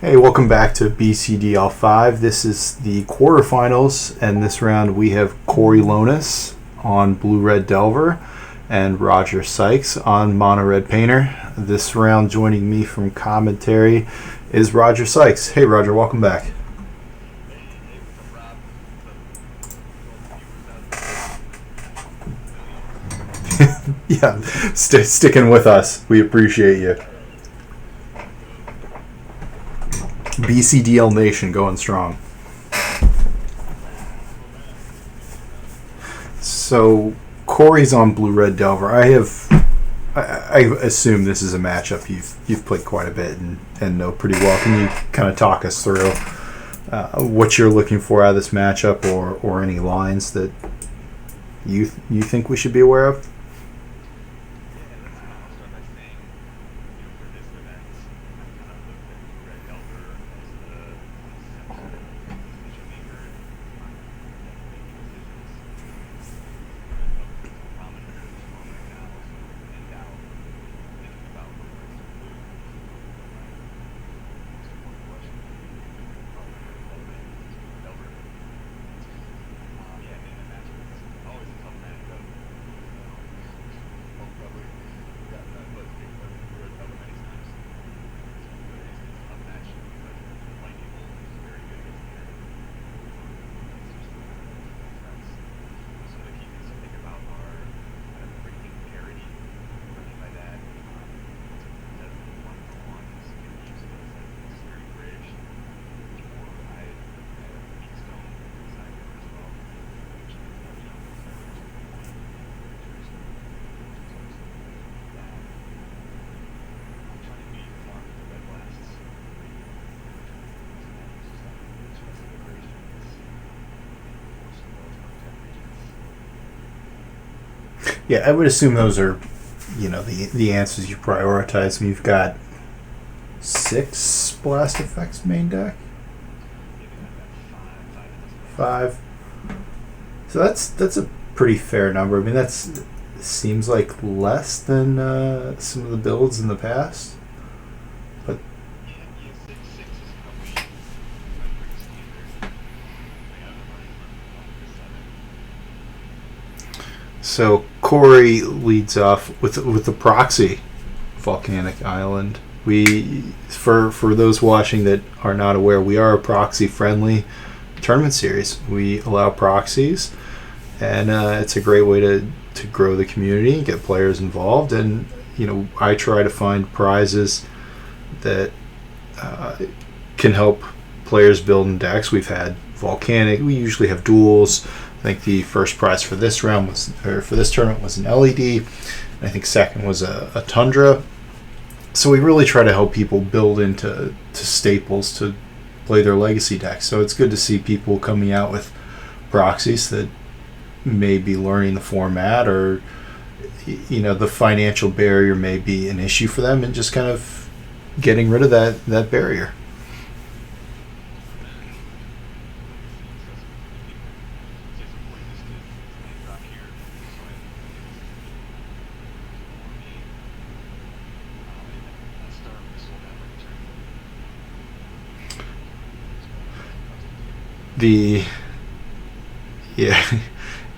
Hey, welcome back to BCDL5. This is the quarterfinals, and this round we have Cory Lonas on Blue Red Delver and Roger Sikes on Mono Red Painter. This round, joining me from commentary, is Roger Sikes. Hey, Roger, welcome back. Hey, what's up, Rob? Yeah, sticking with us. We appreciate you. BCDL Nation going strong. So Cory's on Blue Red Delver. I assume this is a matchup you've played quite a bit and know pretty well. Can you kind of talk us through what you're looking for out of this matchup, or any lines that you think we should be aware of? Yeah, I would assume those are, the answers you prioritize. We've got 6 blast effects main deck. 5. So that's a pretty fair number. I mean, that's seems like less than some of the builds in the past. But so Cory leads off with the proxy volcanic island. We for those watching that are not aware, we are a proxy friendly tournament series. We allow proxies, and it's a great way to grow the community and get players involved. And I try to find prizes that can help players build in decks. We've had volcanic. We usually have duels. I think the first prize for this tournament was an LED. And I think second was a Tundra. So we really try to help people build into staples to play their legacy decks. So it's good to see people coming out with proxies that may be learning the format, or the financial barrier may be an issue for them, and just kind of getting rid of that barrier.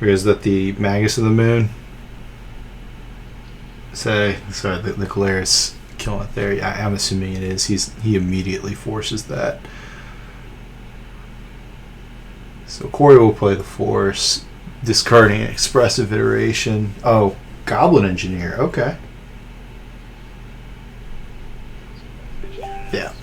Is that the Magus of the Moon? Sorry, the glare is killing it there. Yeah, I'm assuming it is. He immediately forces that. So Cory will play the Force, discarding Expressive Iteration. Oh, Goblin Engineer. Okay. Yeah.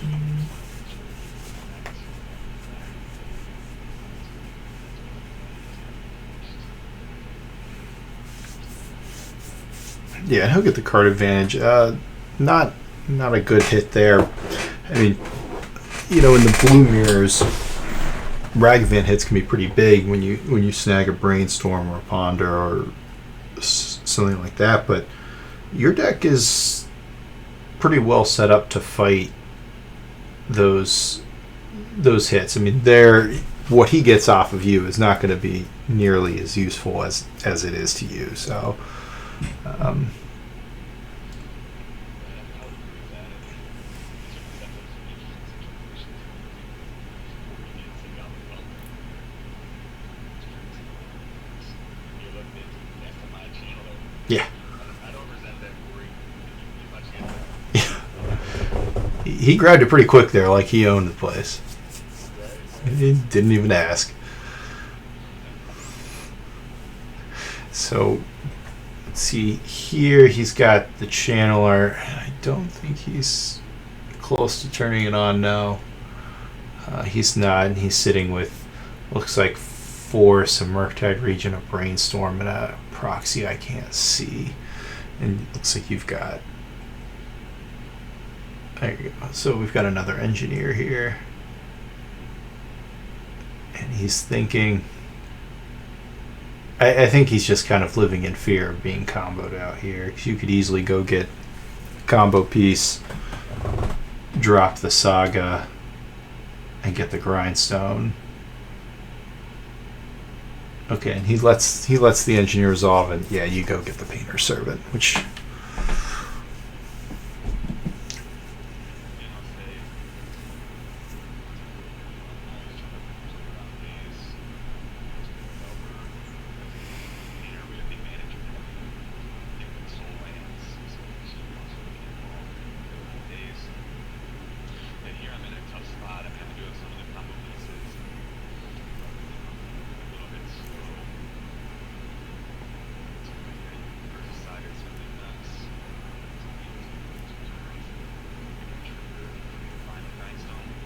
Yeah, and he'll get the card advantage. Not a good hit there. I mean, in the blue mirrors, Ragavan hits can be pretty big when you snag a Brainstorm or a Ponder or something like that. But your deck is pretty well set up to fight those hits. I mean, what he gets off of you is not going to be nearly as useful as it is to you. So. He grabbed it pretty quick there, like he owned the place. Right. He didn't even ask. So, let's see. Here he's got the channeler. I don't think he's close to turning it on now. He's not. He's sitting with, looks like Force, a Murktide Region, a Brainstorm, and a Proxy I can't see. And it looks like you've got... There you go. So we've got another engineer here. And he's thinking... I think he's just kind of living in fear of being comboed out here. Because you could easily go get a combo piece, drop the Saga, and get the Grindstone. Okay, and he lets the engineer resolve, and yeah, you go get the Painter Servant, which...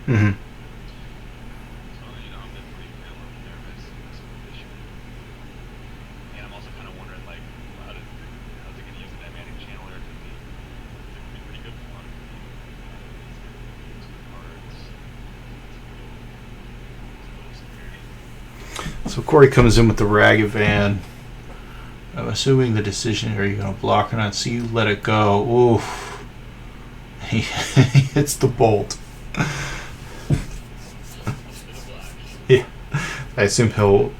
Mm-hmm. So Cory comes in with the Ragavan. I'm assuming the decision, are you going to block or not? So you let it go. Oof. He hits the bolt. Yeah. I assume he'll...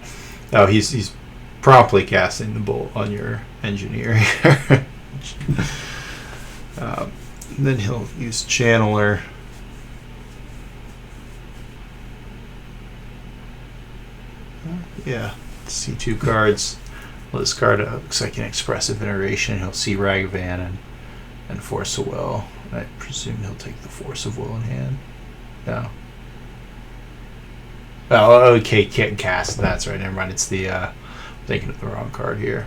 Oh, he's promptly casting the bolt on your engineer here. Then he'll use Channeler. Yeah, see two cards. Well, this card looks like an expressive iteration. He'll see Ragavan and Force of Will. I presume he'll take the Force of Will in hand. No. Oh, okay, can't cast. That's right. Never mind. It's the thinking of the wrong card here.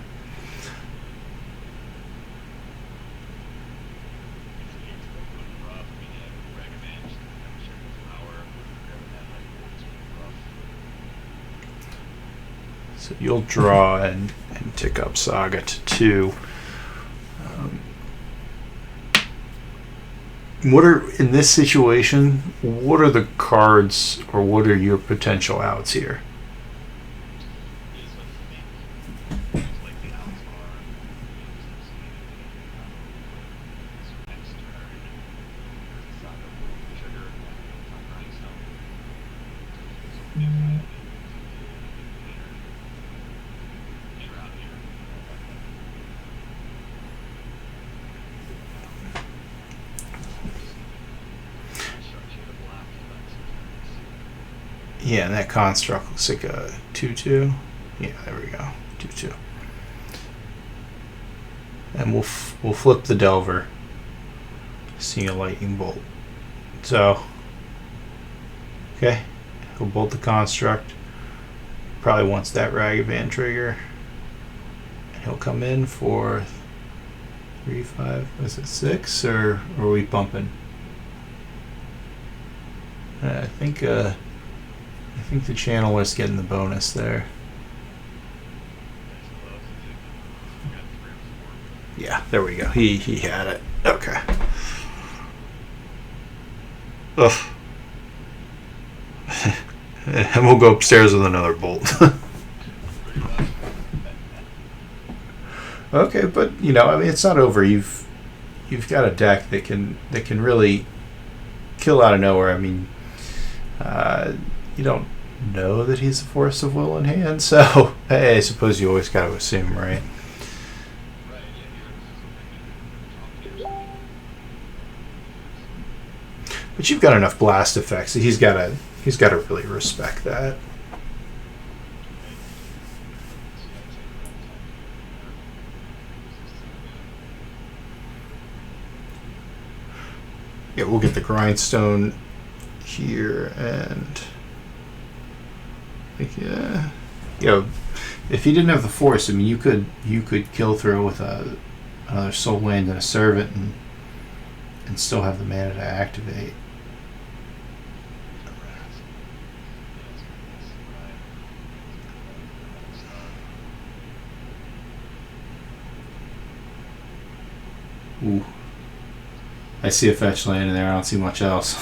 So you'll draw and tick up Saga to 2. What are, in this situation, what are the cards or what are your potential outs here? Yeah, and that construct looks like a 2/2. Yeah, there we go, 2/2. And we'll flip the Delver, seeing a lightning bolt. So, okay, he'll bolt the construct. Probably wants that Ragavan trigger, and he'll come in for 3/5. Is it 6 or are we bumping? I think the Channeler's getting the bonus there. Yeah, there we go. He had it. Okay. Ugh. And we'll go upstairs with another bolt. Okay, but I mean, it's not over. You've got a deck that can really kill out of nowhere. I mean, you don't know that he's a Force of Will in hand, so hey, I suppose you always got to assume, right? But you've got enough blast effects that he's got to really respect that. Yeah, we'll get the grindstone here, and yeah, if he didn't have the force, I mean, you could kill through with another soul land and a servant, and still have the mana to activate. Ooh. I see a fetch land in there. I don't see much else.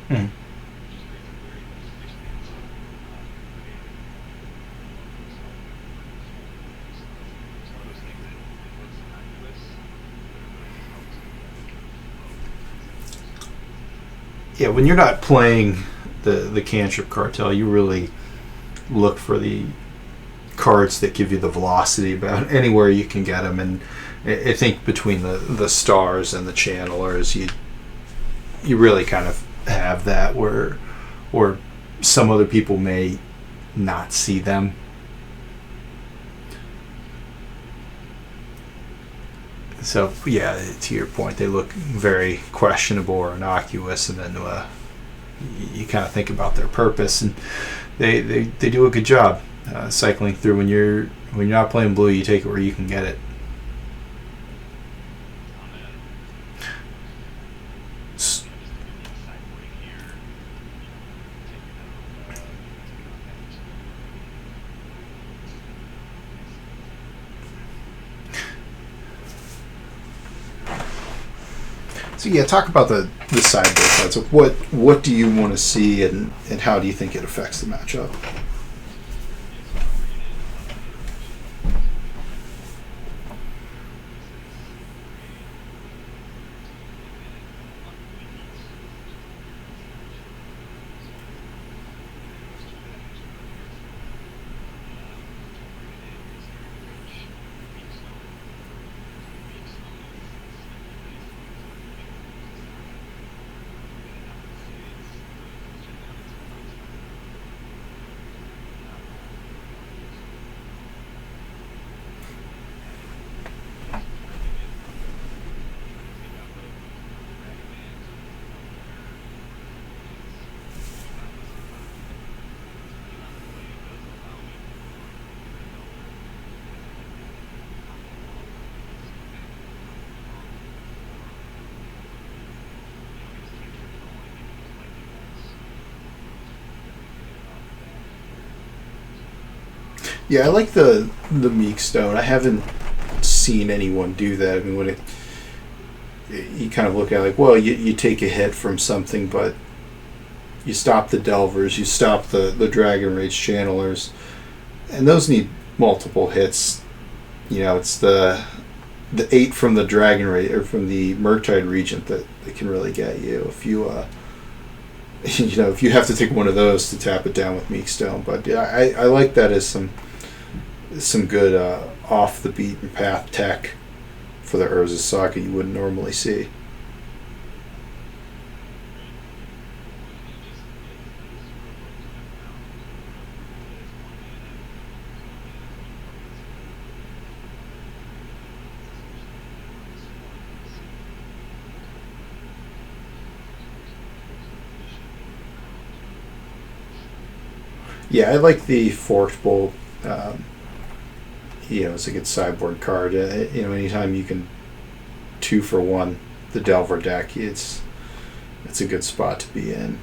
Hmm. Yeah, when you're not playing the cantrip cartel, you really look for the cards that give you the velocity about anywhere you can get them, and I think between the stars and the channelers, you really kind of have that where some other people may not see them. So yeah, to your point, they look very questionable or innocuous, and then you kind of think about their purpose, and they do a good job cycling through. When you're not playing blue, you take it where you can get it. So yeah, talk about the sideboard side. So what do you want to see, and how do you think it affects the matchup? Yeah, I like the Meek Stone. I haven't seen anyone do that. I mean, when you kind of look at it like, well, you take a hit from something, but you stop the Delvers, you stop the Dragon Rage Channelers, and those need multiple hits. You know, it's the 8 from the Dragon Rage or from the Murktide Regent that can really get you if you if you have to take one of those to tap it down with Meek Stone. But yeah, I like that as some good off the beaten path tech for the Urza Saga you wouldn't normally see. Yeah, I like the Forked Bolt. It's a good sideboard card. Anytime you can 2 for 1 the Delver deck, it's a good spot to be in.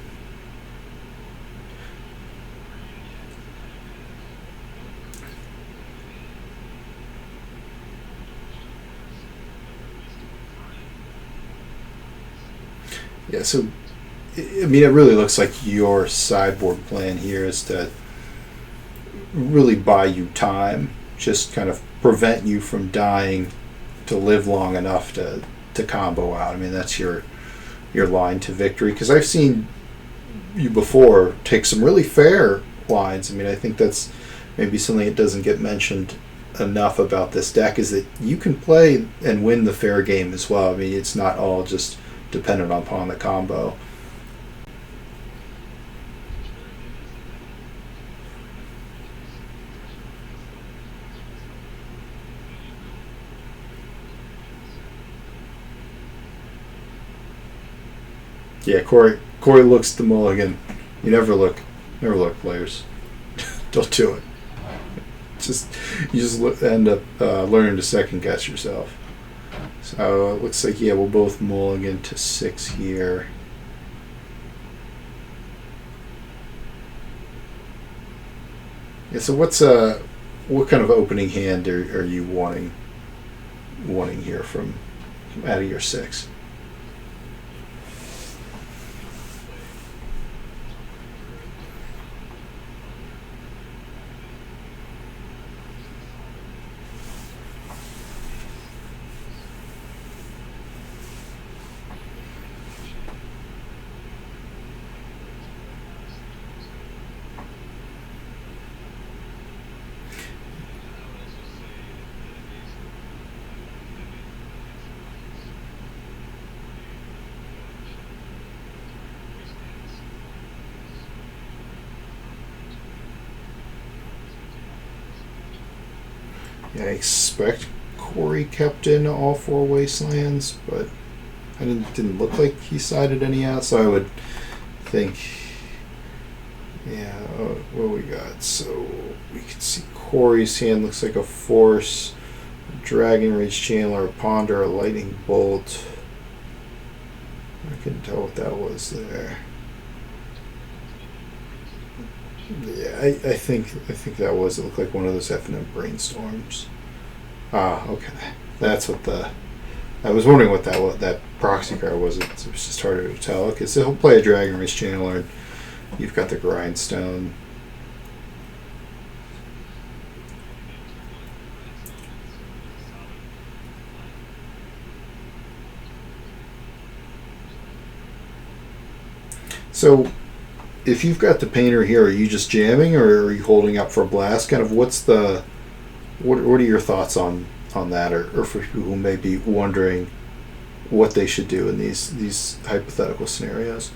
Yeah, so I mean, it really looks like your sideboard plan here is to really buy you time, just kind of prevent you from dying to live long enough to combo out. I mean, that's your line to victory. Because I've seen you before take some really fair lines. I mean, I think that's maybe something that doesn't get mentioned enough about this deck is that you can play and win the fair game as well. I mean, it's not all just dependent upon the combo. Yeah, Corey looks the mulligan. You never look, players. Don't do it. Just you just end up learning to second guess yourself. So it looks like we'll both mulligan to 6 here. Yeah. So what kind of opening hand are you wanting here from out of your 6? Yeah, I expect Corey kept in all 4 wastelands, but I didn't look like he sided any out, so I would think, what we got? So we can see Corey's hand looks like a Force, a Dragon Rage Chandler, a Ponder, a Lightning Bolt. I couldn't tell what that was there. Yeah, I think that was. It looked like one of those F&M brainstorms. Ah, okay. That's what the. I was wondering what that proxy card was. It was just harder to tell. Okay, so he'll play a Dragon Race Channeler, and you've got the Grindstone. So, if you've got the Painter here, are you just jamming, or are you holding up for a blast? Kind of, what are your thoughts on that, or for people who may be wondering what they should do in these hypothetical scenarios?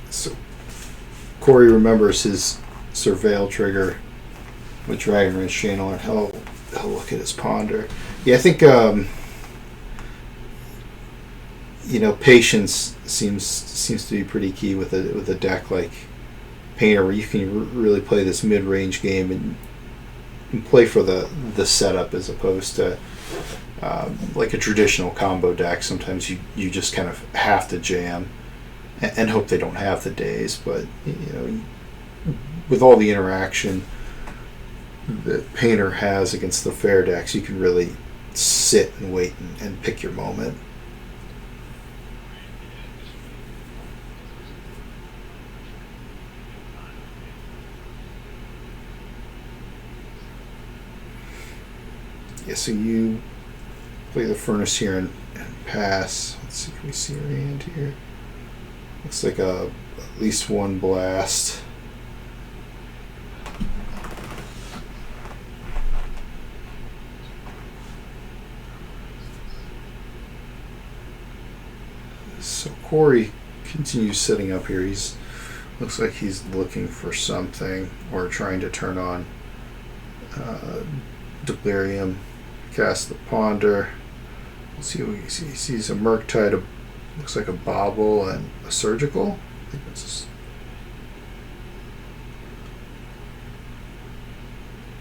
So Corey remembers his Surveil trigger with Dragon Rage Channel, and he'll look at his Ponder. Yeah, I think patience seems to be pretty key with a deck like Painter, where you can really play this mid range game and play for the setup as opposed to like a traditional combo deck. Sometimes you just kind of have to jam and hope they don't have the days, but with all the interaction that Painter has against the fair decks, you can really sit and wait and pick your moment. Yeah, so you play the Furnace here and pass. Let's see, can we see your hand here? Looks like at least one blast. So Corey continues sitting up here. Looks like he's looking for something or trying to turn on Delirium. Cast the Ponder. Let's see what he sees. He sees a Murktide, looks like a Bobble, and a Surgical. I think that's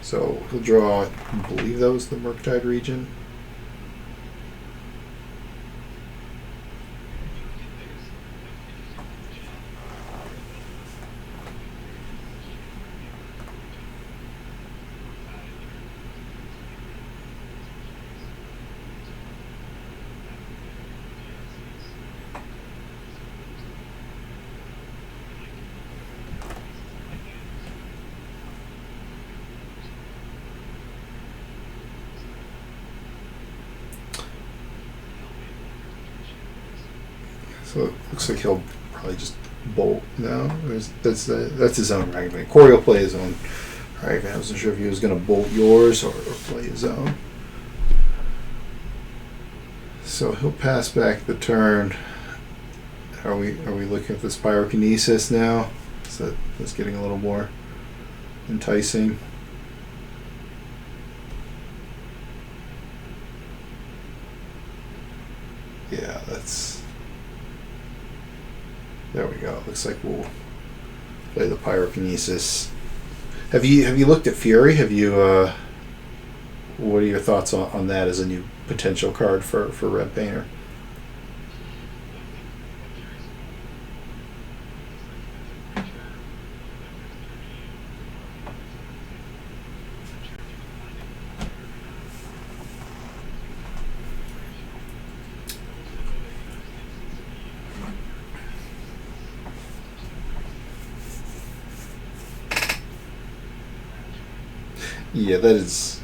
So he'll draw, I believe that was the Murktide region. So it looks like he'll probably just bolt. No, that's his own Ragavan. Cory will play his own Ragavan. I wasn't sure if he was going to bolt yours or play his own. So he'll pass back the turn. Are we looking at this Pyrokinesis now? So that's getting a little more enticing. Yeah, that's. There we go. Looks like we'll play the Pyrokinesis. Have you looked at Fury? Have you? What are your thoughts on that as a new potential card for Red Painter? Yeah, that is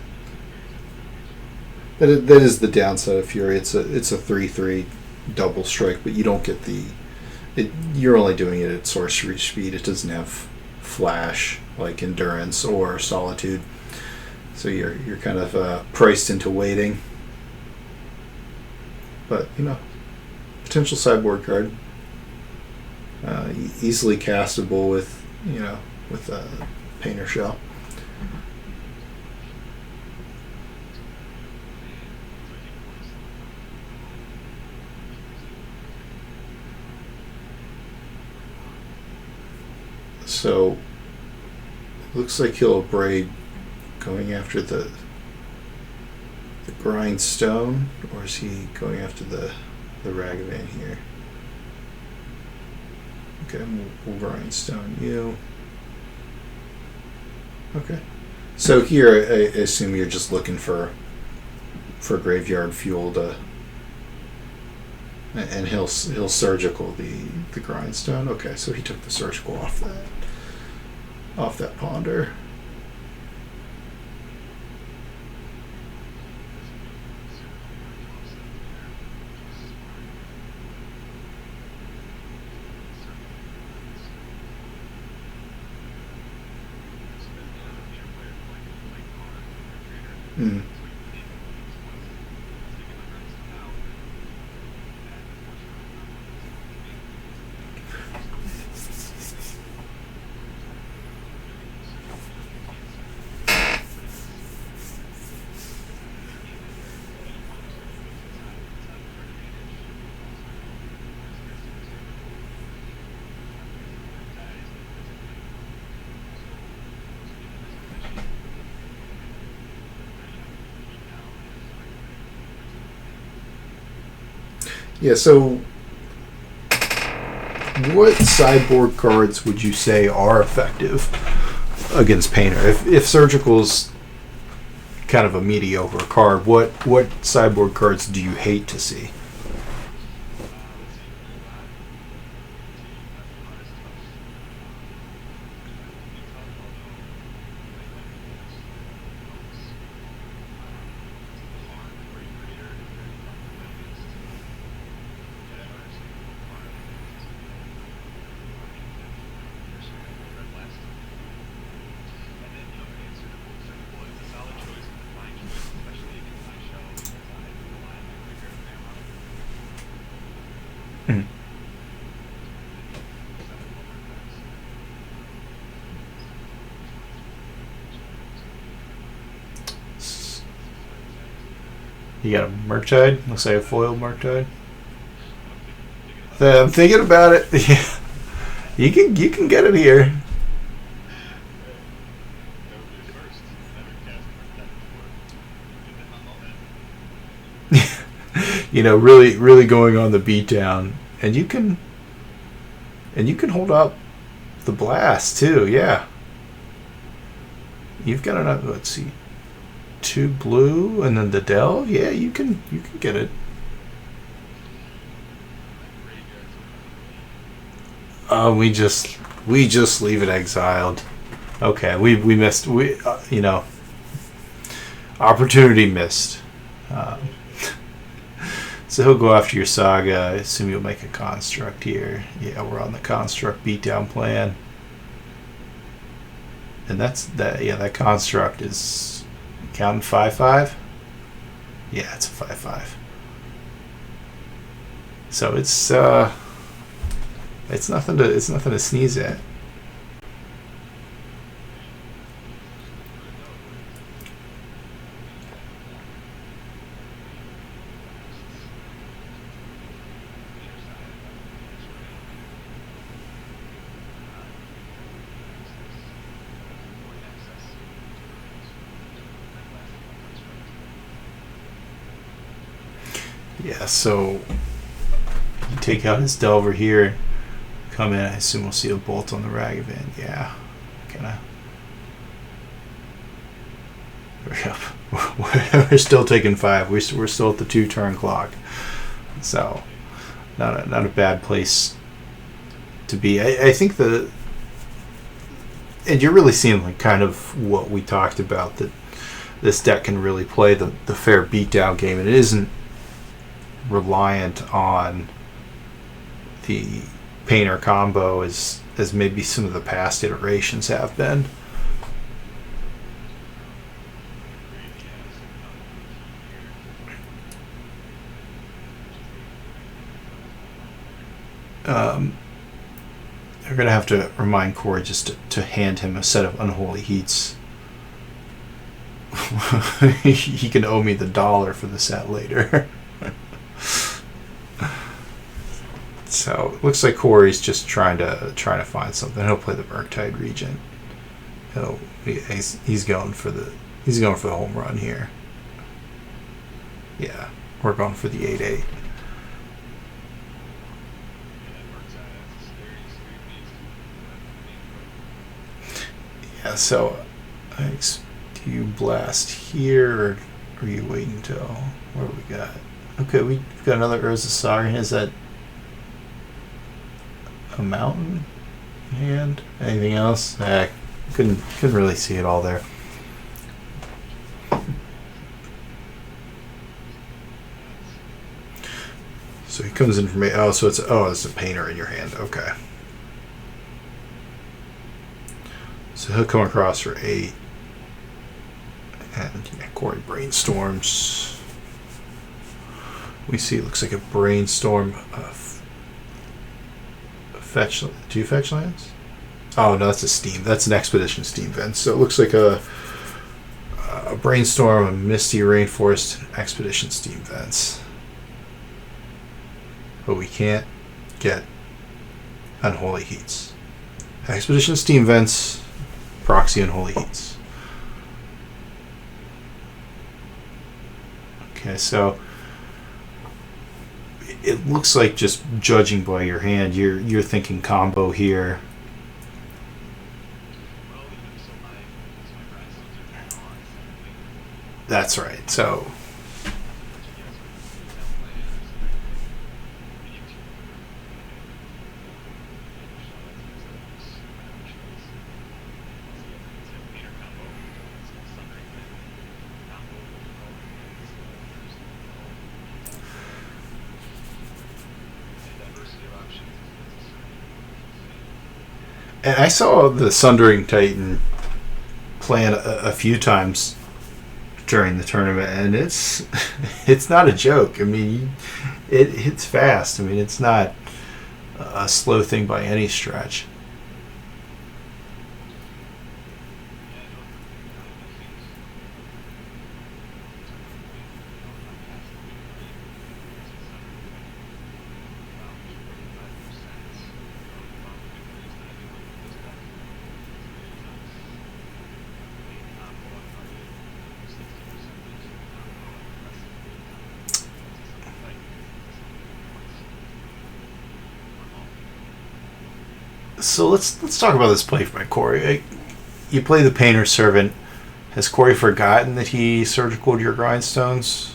the downside of Fury. It's a 3/3 double strike, but you don't get you're only doing it at sorcery speed. It doesn't have flash like endurance or solitude, so you're kind of priced into waiting. But potential sideboard card, easily castable with a Painter Shell. So looks like he'll Braid going after the Grindstone, or is he going after the Ragavan here? Okay, we'll Grindstone you. Okay. So here I assume you're just looking for graveyard fuel to, and he'll surgical the Grindstone. Okay, so he took the surgical off that ponder. Mm. Yeah, so what sideboard cards would you say are effective against Painter? If Surgical's kind of a mediocre card, what sideboard cards do you hate to see? You got a Murktide? Looks like a foiled Murktide. I'm thinking about it. Yeah. You can get it here. really going on the beatdown, and you can hold up the blast too. Yeah, you've got enough. Let's see, 2 blue and then the delve. Yeah, you can get it. We just leave it exiled. Okay, we missed. Opportunity missed. So he'll go after your saga. I assume you'll make a construct here. Yeah, we're on the construct beatdown plan. And that's that. Yeah, that construct is counting 5/5. Yeah, it's a 5/5. So it's nothing to sneeze at. Yeah, so you take out his Delver here, come in, I assume we'll see a bolt on the Ragavan. Yeah. Kinda. We're still taking 5. We're still at the 2-turn clock. So not a bad place to be. I think and you're really seeing like kind of what we talked about, that this deck can really play the fair beatdown game, and it isn't reliant on the painter combo as maybe some of the past iterations have been. They're going to have to remind Cory just to hand him a set of Unholy Heats. He can owe me the $1 for the set later. So it looks like Cory's just trying to find something. He'll play the Murktide Regent. He's going for the home run here. Yeah, we're going for the 8/8. Yeah, so do you blast here, or are you waiting until what do we got? Okay, we've got another Urza Saga. Is that a mountain hand? Anything else? Couldn't really see it all there. So he comes in from it's a painter in your hand. Okay. So he'll come across for 8. And Cory brainstorms. We see it looks like a brainstorm fetch. Do you fetch lands? Oh no, that's a steam. That's an expedition steam vent. So it looks like a brainstorm, a misty rainforest, and expedition steam vents. But we can't get Unholy Heats. Expedition steam vents, proxy Unholy Heats. Okay, so it looks like, just judging by your hand, you're thinking combo here. That's right. So and I saw the Sundering Titan playing a few times during the tournament, and it's not a joke. I mean, it hits fast. I mean, it's not a slow thing by any stretch. So let's talk about this play by Cory. You play the Painter Servant. Has Cory forgotten that he surgicaled your grindstones?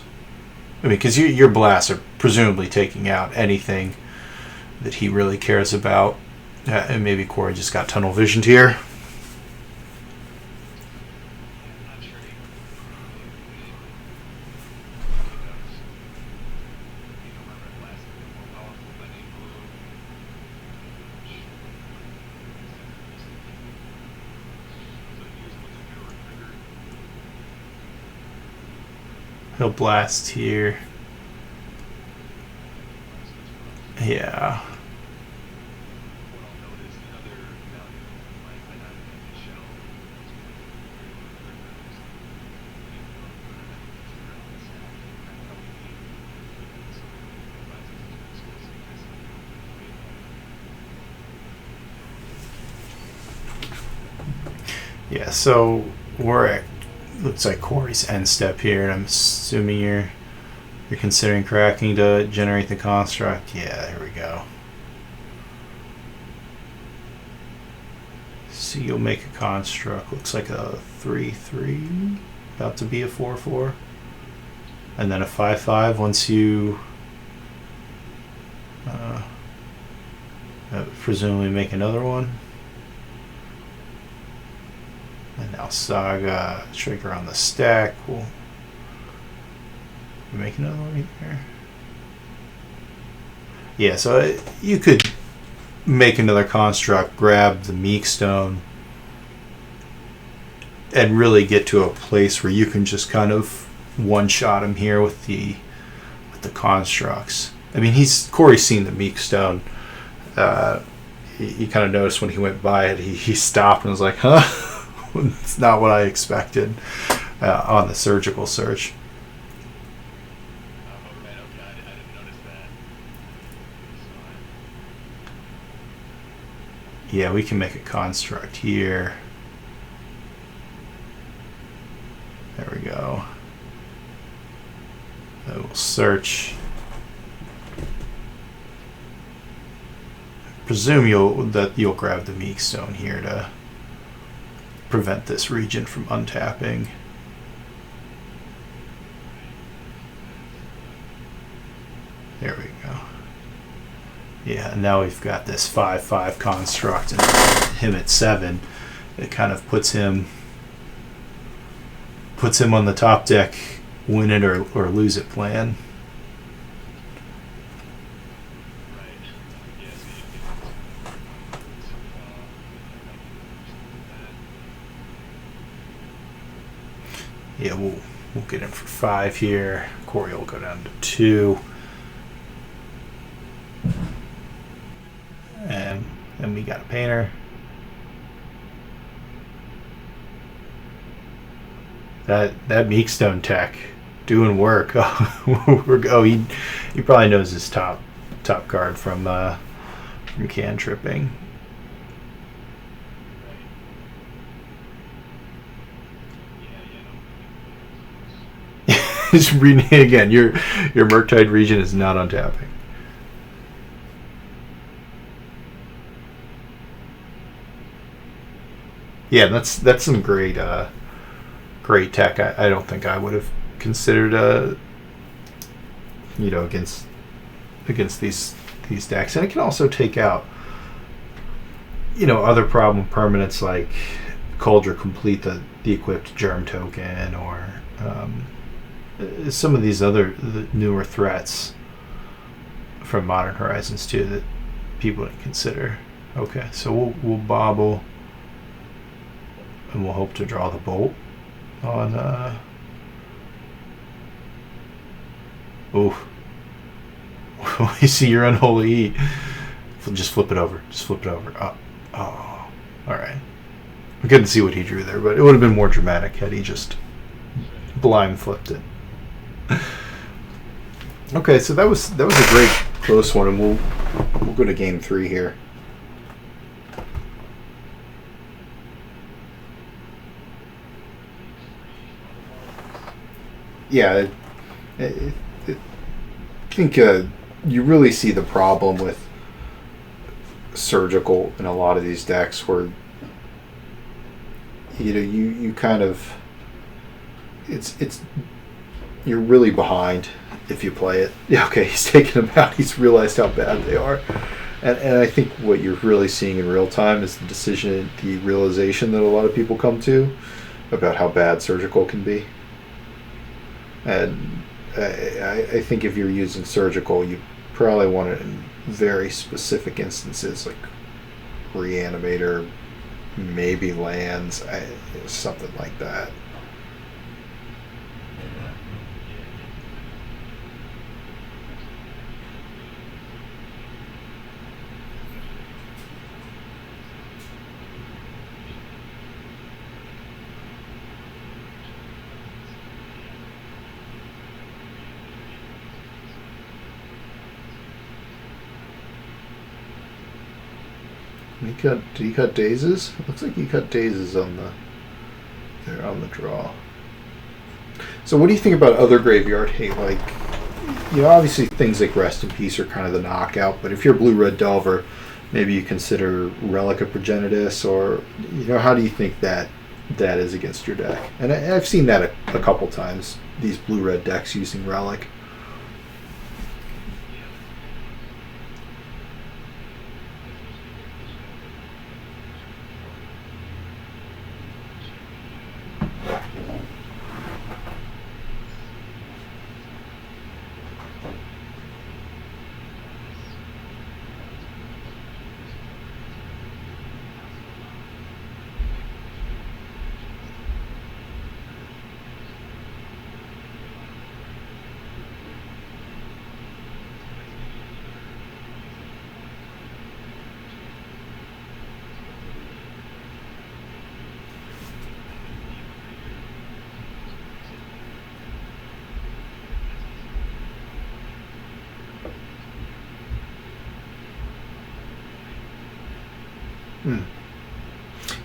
I mean, because your blasts are presumably taking out anything that he really cares about. And maybe Cory just got tunnel visioned here. He'll blast here. Yeah. Yeah, so we're at, looks like Cory's end step here, and I'm assuming you're considering cracking to generate the construct. Yeah, there we go. So you'll make a construct. Looks like a 3/3, about to be a 4/4, and then a 5/5 once you presumably make another one. And now Saga, trigger on the stack. We'll make another one here. Yeah, so you could make another construct, grab the Meek Stone, and really get to a place where you can just kind of one-shot him here with the constructs. I mean, Cory's seen the Meek Stone. He kind of noticed when he went by it, he stopped and was like, huh? It's not what I expected on the surgical search. Okay, I didn't notice that. Yeah, we can make a construct here. There we go. I will search. Presume you'll grab the Meek Stone here to prevent this region from untapping. There we go. Yeah, and now we've got this 5/5 construct and him at 7. It kind of puts him on the top deck, win it or lose it plan. Yeah, we'll get him for 5 here. Cory will go down to 2. And then we got a Painter. That Meek Stone tech doing work. He probably knows his top card from cantripping. Just reading it again. Your Murktide region is not untapping. Yeah, that's some great tech. I don't think I would have considered against these decks, and it can also take out other problem permanents like Cauldron Complete, the equipped Germ token, or some of these the newer threats from Modern Horizons too that people didn't consider. Okay, so we'll bobble, and we'll hope to draw the bolt on. Oof. We see your unholy heat. Just flip it over. Oh. Alright. We couldn't see what he drew there, but it would have been more dramatic had he just blind flipped it. Okay, so that was a great close one, and we'll go to game 3 here. Yeah, I think you really see the problem with surgical in a lot of these decks where you kind of it's you're really behind if you play it. Yeah, okay, he's taken them out. He's realized how bad they are. And I think what you're really seeing in real time is the realization that a lot of people come to about how bad surgical can be. And I think if you're using surgical, you probably want it in very specific instances, like reanimator, maybe lands, something like that. Did he cut Dazes? Looks like he cut Dazes on the draw. So what do you think about other graveyard hate? Like, obviously things like Rest in Peace are kind of the knockout, but if you're Blue-Red Delver, maybe you consider Relic of Progenitus, or, how do you think that is against your deck? And I've seen that a couple times, these Blue-Red decks using Relic.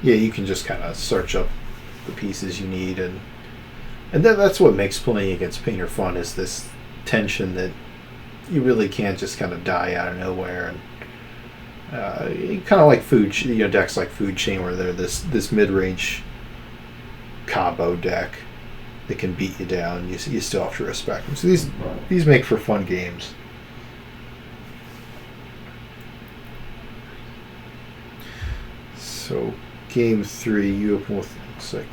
Yeah, you can just kind of search up the pieces you need, and that's what makes playing against Painter fun, is this tension that you really can't just kind of die out of nowhere. And kind of like decks like Food Chain, where they're this mid-range combo deck that can beat you down. You still have to respect them. So these make for fun games. So game 3, you open with, looks like,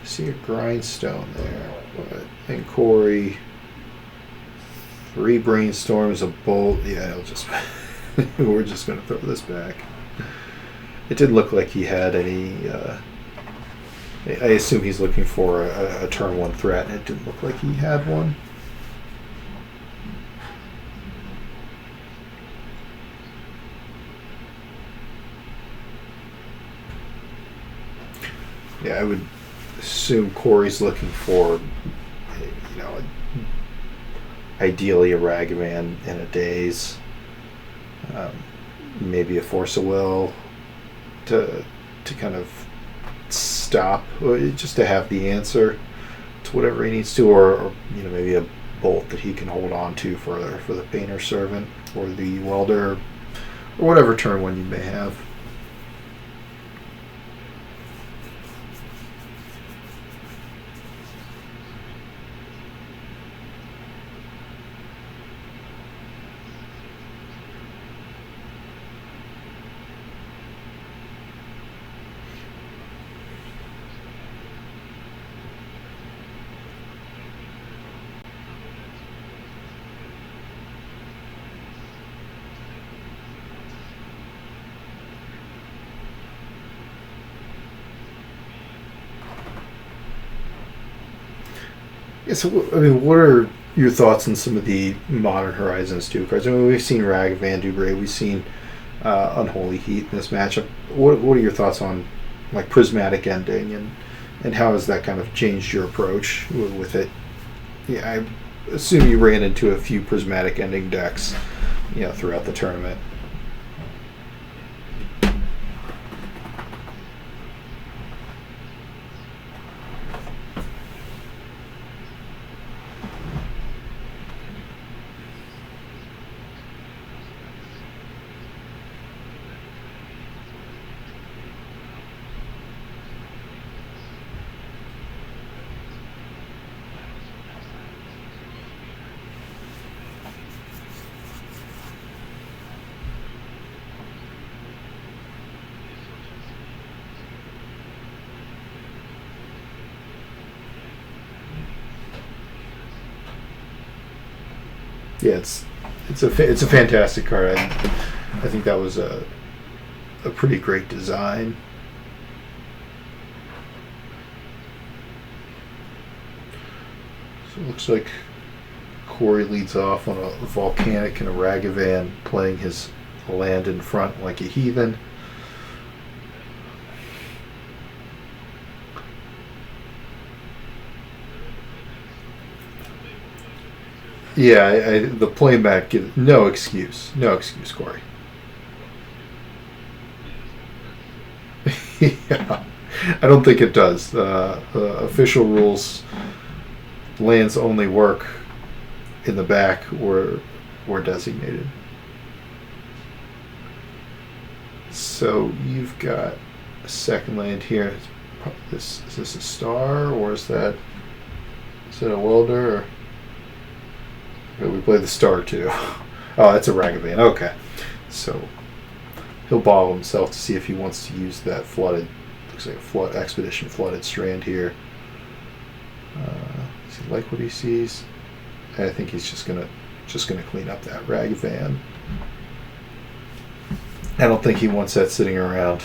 I see a Grindstone there, and Cory, 3 Brainstorms, a Bolt. Yeah, it'll just we're just gonna throw this back. It didn't look like he had any. I assume he's looking for a turn 1 threat, and it didn't look like he had one. Yeah, I would assume Cory's looking for, ideally a Ragavan in a Daze, maybe a Force of Will to kind of stop, or just to have the answer to whatever he needs to, or maybe a Bolt that he can hold on to for the Painter Servant or the Welder, or whatever turn 1 you may have. Yeah, so, what are your thoughts on some of the Modern Horizons 2 cards? We've seen Ragavan do great. We've seen Unholy Heat in this matchup. What are your thoughts on, like, Prismatic Ending, and how has that kind of changed your approach with it? Yeah, I assume you ran into a few Prismatic Ending decks, throughout the tournament. Yeah, it's a fantastic card. I think that was a pretty great design. So it looks like Cory leads off on a Volcanic and a Ragavan, playing his land in front like a heathen. Yeah, the playback gives no excuse, Cory. Yeah, I don't think it does. Official rules: lands only work in the back or designated. So you've got a second land here. Is this a star, or is it a welder? Or we play the star too. Oh, that's a Ragavan. Okay, so he'll bottle himself to see if he wants to use that flooded. Looks like a expedition flooded strand here. Does he like what he sees? I think he's just gonna clean up that Ragavan. I don't think he wants that sitting around.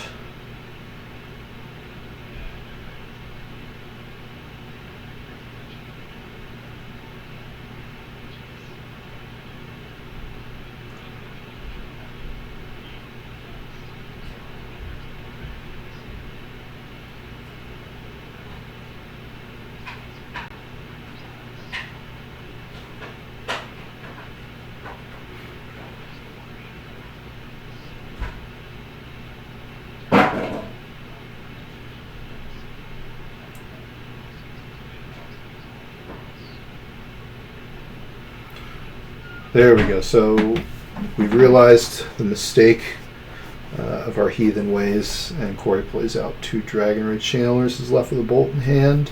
There we go. So we've realized the mistake of our heathen ways, and Cory plays out 2 Dragon Ridge Channelers. Is left with a Bolt in hand.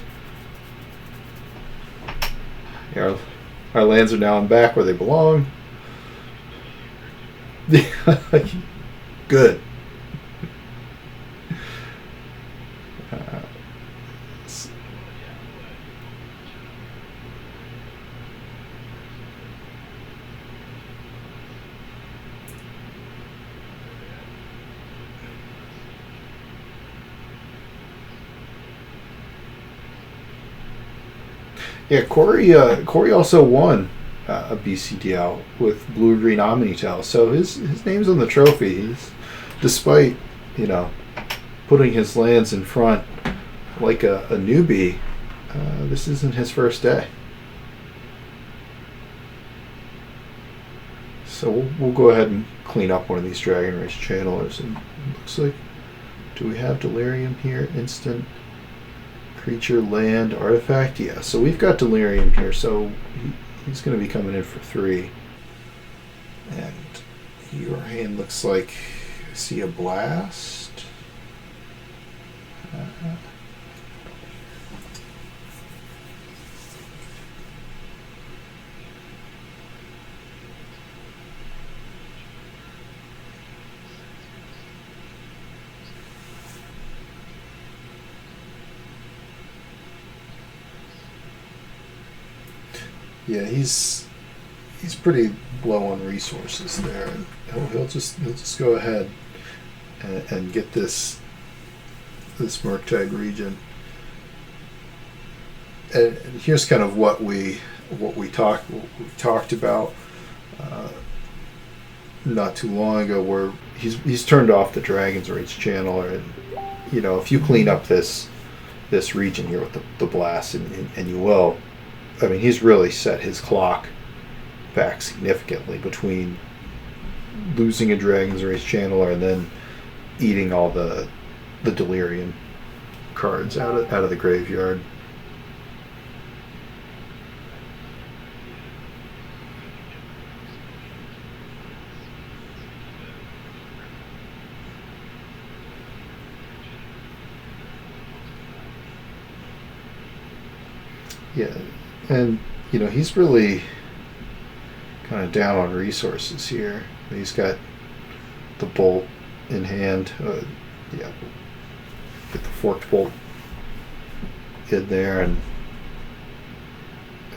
Our lands are now in back where they belong. Good. Yeah, Cory also won a BCDL with Blue Green Omnitel, so his name's on the trophy. Despite putting his lands in front like a newbie, this isn't his first day. So we'll go ahead and clean up one of these Dragon Ridge Channelers. And it looks like, do we have Delirium here? Instant creature, land, artifact. Yeah, so we've got Delirium here, so he's going to be coming in for 3. And your hand looks like, I see a blast. Yeah, he's pretty low on resources there, and he'll just go ahead and get this Murktide region. And here's kind of what we talked about not too long ago, where he's turned off the Dragon's Rage Channeler, and if you clean up this region here with the blast, and you will. I mean, he's really set his clock back significantly between losing a Dragon's Race Channeler and then eating all the Delirium cards out of the graveyard. Yeah. And, he's really kind of down on resources here. He's got the Bolt in hand. Get the Forked Bolt in there, and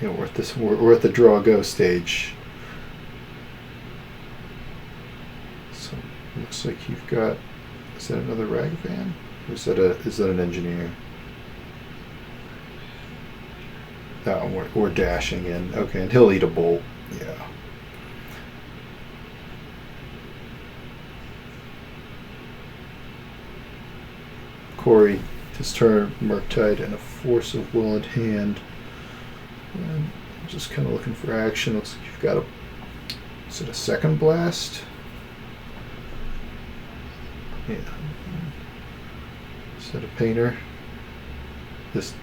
we're at the draw-go stage. Looks like you've got. Is that another rag van? Or is that an engineer? Oh, we're dashing in. Okay, and he'll eat a bolt. Yeah. Cory has turned Murktide and a force of will in hand. And just kind of looking for action. Looks like you've got a. Is it a second blast? Yeah. Is that a painter? This.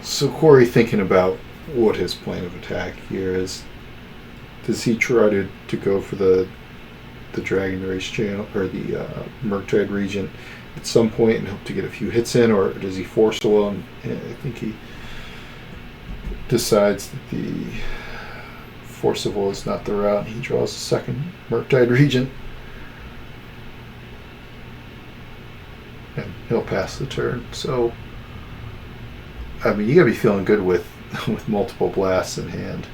So Cory, thinking about what his plan of attack here is, does he try to go for the Dragon Race channel or the Murktide region at some point and hope to get a few hits in, or does he force a will? And I think he decides that the force of will is not the route. He draws a second Murktide region, and he'll pass the turn. So, I mean, you gotta be feeling good with multiple blasts in hand.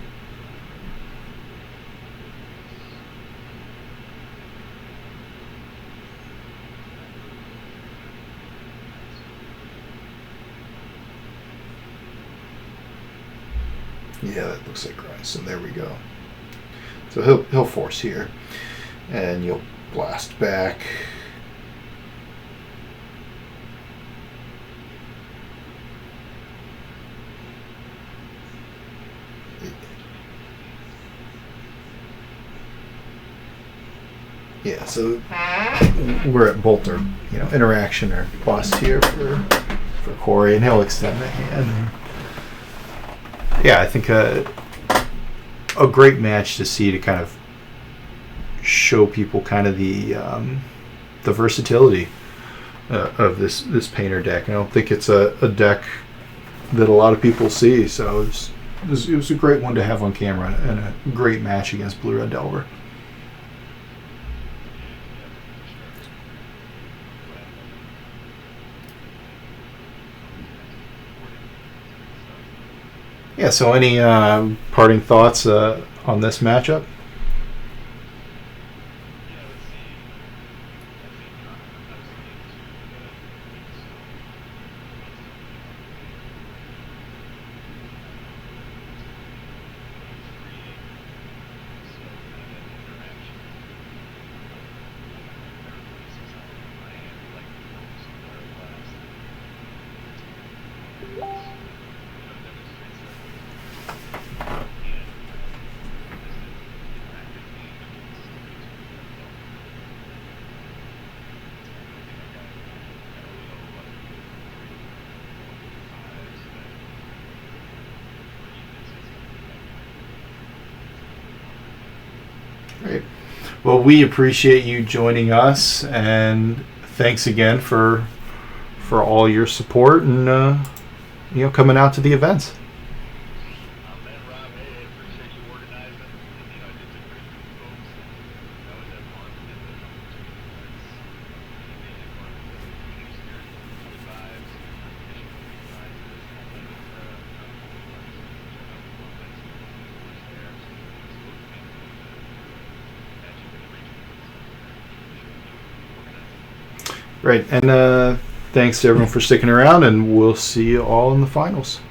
Yeah, that looks like Grayson. There we go. So he'll force here, and you'll blast back. Yeah, so we're at bolt or interaction or bust here for Cory, and he'll extend the hand. Yeah, I think a great match to see to kind of show people kind of the versatility of this painter deck. I don't think it's a deck that a lot of people see, so it was a great one to have on camera and a great match against Blue Red Delver. Yeah, so any parting thoughts on this matchup? Great. Well, we appreciate you joining us, and thanks again for all your support and coming out to the events. Man, Rob, hey, I appreciate you organizing. I did some great with folks. That was that fun to get the Right, and thanks to everyone for sticking around, and we'll see you all in the finals.